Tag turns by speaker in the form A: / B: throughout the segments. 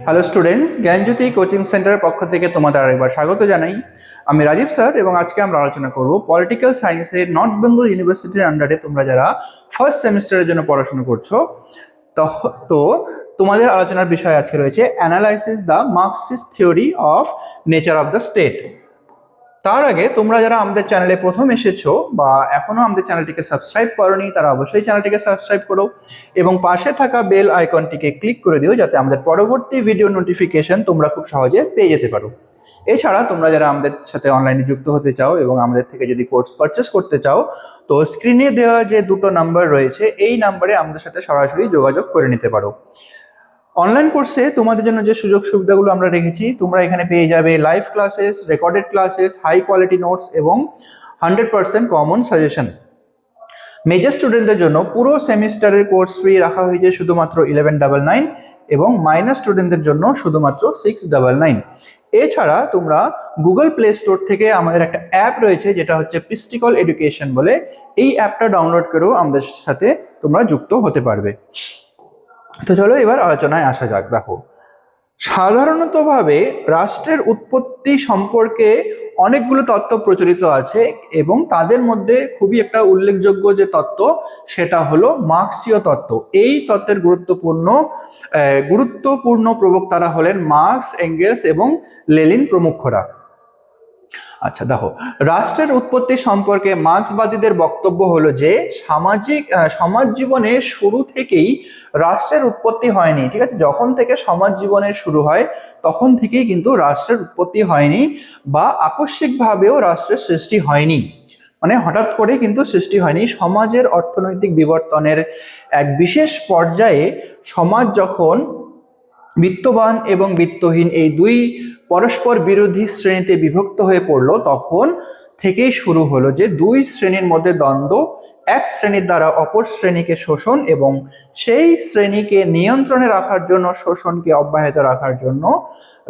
A: Hello students, জ্ঞানজ্যোতি coaching সেন্টারের পক্ষ থেকে তোমাদের আরেকবার স্বাগত জানাই। আমি রাজীব স্যার এবং আজকে আমরা আলোচনা করব পলিটিক্যাল সায়েন্সের নর্থ বেঙ্গল ইউনিভার্সিটির আন্ডারে তোমরা যারা ফার্স্ট সেমিস্টারের জন্য পড়াশোনা করছো। তো তো তোমাদের আলোচনার বিষয় আজকে রয়েছে analysis the Marxist theory of nature of the state. তার আগে তোমরা যারা আমাদের চ্যানেলে প্রথম এসেছো বা এখনো আমাদের চ্যানেলটিকে সাবস্ক্রাইব করোনি তারা অবশ্যই চ্যানেলটিকে সাবস্ক্রাইব করো এবং পাশে থাকা বেল আইকনটিকে ক্লিক করে দিও যাতে আমাদের পরবর্তী ভিডিও নোটিফিকেশন তোমরা খুব সহজে পেয়ে যেতে পারো। এছাড়া তোমরা যারা আমাদের সাথে অনলাইনে যুক্ত হতে চাও এবং আমাদের থেকে যদি কোর্স পারচেস করতে চাও তো স্ক্রিনে দেওয়া যে দুটো নাম্বার রয়েছে এই নাম্বারে আমাদের সাথে সরাসরি যোগাযোগ করে নিতে পারো। অনলাইন কোর্সে তোমাদের জন্য যে সুযোগ সুবিধাগুলো আমরা রেখেছি, তোমরা এখানে পেয়ে যাবে live classes, recorded classes, high quality notes এবং 100% কমন সাজেশন। মেজর স্টুডেন্টদের জন্য পুরো সেমিস্টারের কোর্স ফি রাখা হয়েছে শুধুমাত্র 1199 এবং মাইনর স্টুডেন্টদের জন্য শুধুমাত্র 699। এছাড়া তোমরা গুগল প্লে স্টোর থেকে আমাদের একটা অ্যাপ রয়েছে যেটা হচ্ছে পিস্টিকল এডুকেশন বলে, এই অ্যাপটা ডাউনলোড করেও আমাদের সাথে তোমরা যুক্ত হতে পারবে। তো চলো এবার আলোচনায় আসা যাক। দেখো, সাধারণতভাবে রাষ্ট্রের উৎপত্তি সম্পর্কে অনেকগুলো তত্ত্ব প্রচলিত আছে এবং তাদের মধ্যে খুবই একটা উল্লেখযোগ্য যে তত্ত্ব সেটা হলো মার্ক্সীয় তত্ত্ব। এই তত্ত্বের গুরুত্বপূর্ণ প্রবক্তারা হলেন মার্কস, এঙ্গেলস এবং লেনিন প্রমুখরা। আচ্ছা দেখো, রাষ্ট্রের উৎপত্তি সম্পর্কে মার্ক্সবাদীদের বক্তব্য হলো যে সমাজ জীবনের শুরু থেকেই রাষ্ট্রের উৎপত্তি হয়নি। ঠিক আছে, যখন থেকে সমাজ জীবনের শুরু হয় তখন থেকেই কিন্তু রাষ্ট্রের উৎপত্তি হয়নি বা আকস্মিকভাবেও রাষ্ট্রের সৃষ্টি হয়নি, মানে হঠাৎ করে কিন্তু সৃষ্টি হয়নি। সমাজের অর্থনৈতিক বিবর্তনের এক বিশেষ পর্যায়ে সমাজ যখন বিত্তবান এবং বিত্তহীন এই দুই পরস্পর বিরোধী শ্রেণীতে বিভক্ত হয়ে পড়লো, তখন থেকেই শুরু হলো যে দুই শ্রেণীর মধ্যে দ্বন্দ্ব, এক শ্রেণীর দ্বারা অপর শ্রেণীকে শোষণ এবং সেই শ্রেণীকে নিয়ন্ত্রণে রাখার জন্য, শোষণকে অব্যাহত রাখার জন্য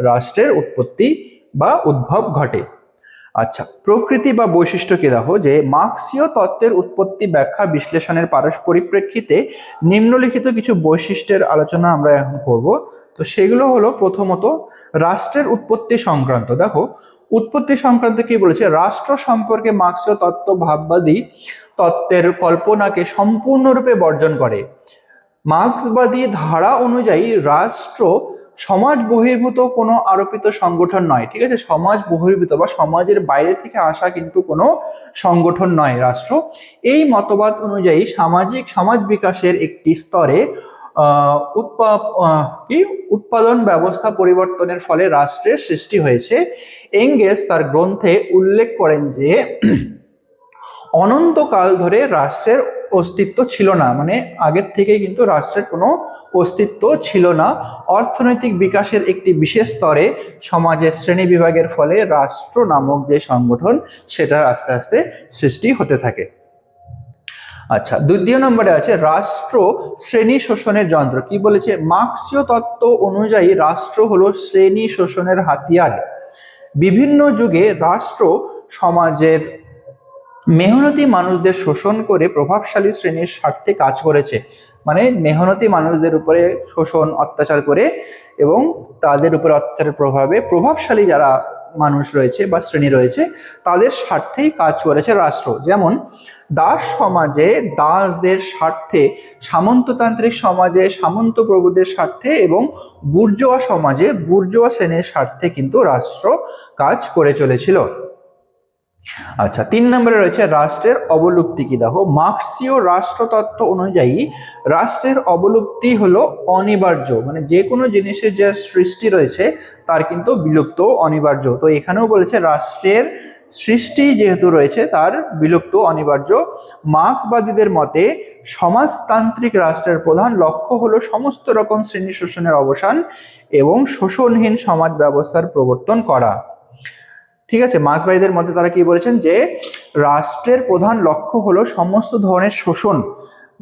A: রাষ্ট্রের উৎপত্তি বা উদ্ভব ঘটে। আচ্ছা, প্রকৃতি বা বৈশিষ্ট্য কি? দেখো যে মার্ক্সীয় তত্ত্বের উৎপত্তি ব্যাখ্যা বিশ্লেষণের পরিপ্রেক্ষিতে নিম্নলিখিত কিছু বৈশিষ্ট্যের আলোচনা আমরা এখন করব। তো সেগুলো হলো, প্রথমত রাষ্ট্রের উৎপত্তি সংক্রান্ত। দেখো, উৎপত্তি সংক্রান্ত কি বলেছে? রাষ্ট্র সম্পর্কে মার্ক্সীয় তত্ত্ব ভাববাদী তত্ত্বের কল্পনাকে সম্পূর্ণরূপে বর্জন করে। মার্ক্সবাদী ধারা অনুযায়ী রাষ্ট্র সমাজ বহির্ভূত কোনো আরোপিত সংগঠন নয়। ঠিক আছে, সমাজ বহির্ভূত বা সমাজের বাইরে থেকে আসা কিন্তু কোনো সংগঠন নয় রাষ্ট্র। এই মতবাদ অনুযায়ী সমাজ বিকাশের একটি স্তরে উৎপাদন ব্যবস্থা পরিবর্তনের ফলে রাষ্ট্রের সৃষ্টি হয়েছে। এঙ্গেলস তার গ্রন্থে উল্লেখ করেন যে অনন্তকাল ধরে রাষ্ট্রের অস্তিত্ব ছিল না, মানে আগের থেকে কিন্তু রাষ্ট্রের কোনো অস্তিত্ব ছিল না। অর্থনৈতিক বিকাশের একটি বিশেষ স্তরে সমাজের শ্রেণী বিভাগের ফলে রাষ্ট্র নামক যে সংগঠন সেটা আস্তে আস্তে সৃষ্টি হতে থাকে। আচ্ছা, দ্বিতীয় নম্বরে আছে রাষ্ট্র শ্রেণী শোষণের যন্ত্র। কি বলেছে? মার্ক্সীয় তত্ত্ব অনুযায়ী রাষ্ট্র হলো শ্রেণী শোষণের হাতিয়ার। বিভিন্ন যুগে রাষ্ট্র সমাজের মেহনতি মানুষদের শোষণ করে প্রভাবশালী শ্রেণীর স্বার্থে কাজ করেছে। মানে মেহনতি মানুষদের উপরে শোষণ, অত্যাচার করে এবং তাদের উপরে অত্যাচারের প্রভাবে প্রভাবশালী যারা মানুষ রয়েছে বা শ্রেণী রয়েছে তাদের স্বার্থেই কাজ করেছে রাষ্ট্র। যেমন দাস সমাজে দাসদের স্বার্থে, সামন্ততান্ত্রিক সমাজে সামন্ত প্রভুদের স্বার্থে এবং বুর্জোয়া সমাজে বুর্জোয়া শ্রেণীর স্বার্থে কিন্তু রাষ্ট্র কাজ করে চলেছিল। আচ্ছা, 3 নম্বরে রয়েছে রাষ্ট্রের অবলুপ্তি। কি? দেখো, মার্ক্সীয় রাষ্ট্রতত্ত্ব অনুযায়ী রাষ্ট্রের অবলুপ্তি হলো অনিবার্য, মানে যে কোনো জিনিসের যে সৃষ্টি রয়েছে তার কিন্তু বিলুপ্ত অনিবার্য। তো এখানেও বলেছে রাষ্ট্রের সৃষ্টি যেহেতু রয়েছে তার বিলুপ্ত অনিবার্য। মার্ক্সবাদীদের মতে সমাজতান্ত্রিক রাষ্ট্রের প্রধান লক্ষ্য হলো সমস্ত রকম শ্রেণী শোষণের অবসান এবং শোষণহীন সমাজ ব্যবস্থার প্রবর্তন করা। ঠিক আছে, মার্ক্সবাদীদের মধ্যে তারা কি বলেছেন যে রাষ্ট্রের প্রধান লক্ষ্য হলো সমস্ত ধরনের শোষণ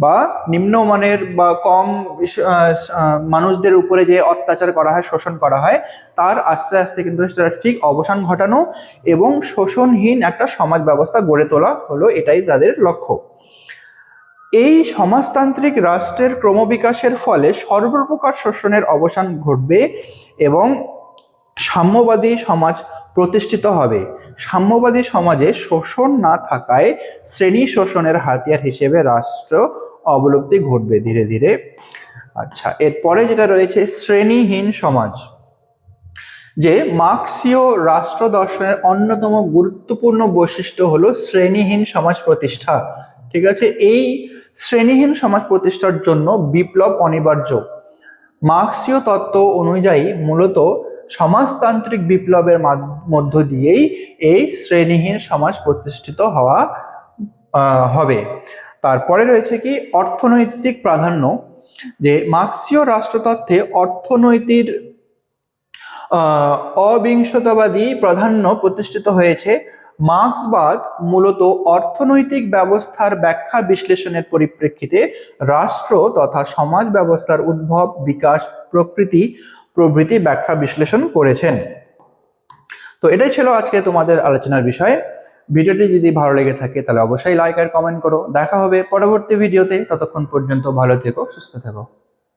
A: বা নিম্নমানের বা কম মানুষদের উপরে যে অত্যাচার করা হয়, শোষণ করা হয়, তার আস্তে আস্তে কিন্তু সেটা ঠিক অবসান ঘটানো এবং শোষণহীন একটা সমাজ ব্যবস্থা গড়ে তোলা হলো, এটাই তাদের লক্ষ্য। এই সমাজতান্ত্রিক রাষ্ট্রের ক্রমবিকাশের ফলে সর্বপ্রকার শোষণের অবসান ঘটবে এবং সাম্যবাদী সমাজ প্রতিষ্ঠিত হবে। সাম্যবাদী সমাজে শোষণ না থাকায় শ্রেণী শোষণের হাতিয়ার হিসেবে রাষ্ট্র অবলুপ্তি ঘটবে ধীরে ধীরে। আচ্ছা, এরপরে যেটা রয়েছে শ্রেণীহীন সমাজ, যে মার্ক্সীয় রাষ্ট্র দর্শনের অন্যতম গুরুত্বপূর্ণ বৈশিষ্ট্য হলো শ্রেণীহীন সমাজ প্রতিষ্ঠা। ঠিক আছে, এই শ্রেণীহীন সমাজ প্রতিষ্ঠার জন্য বিপ্লব অনিবার্য। মার্ক্সীয় তত্ত্ব অনুযায়ী মূলত সমাজতান্ত্রিক বিপ্লবের মধ্য দিয়েই এই শ্রেণীহীন সমাজ প্রতিষ্ঠিত হবে। তারপরে রয়েছে কি অর্থনৈতিক প্রাধান্য, যে মার্ক্সীয় রাষ্ট্রতত্ত্বে অর্থনৈতিক অবিংশতাবাদী প্রাধান্য প্রতিষ্ঠিত হয়েছে। মার্ক্সবাদ মূলত অর্থনৈতিক ব্যবস্থার ব্যাখ্যা বিশ্লেষণের পরিপ্রেক্ষিতে রাষ্ট্র তথা সমাজ ব্যবস্থার উদ্ভব, বিকাশ, প্রকৃতি প্রভৃতি ব্যাখ্যা বিশ্লেষণ করেছেন। তো এটাই ছিল আজকে তোমাদের আলোচনার বিষয়। ভিডিওটি যদি ভালো লেগে থাকে তাহলে অবশ্যই লাইক আর কমেন্ট করো। দেখা হবে পরবর্তী ভিডিওতে, ততক্ষণ পর্যন্ত ভালো থেকো, সুস্থ থেকো।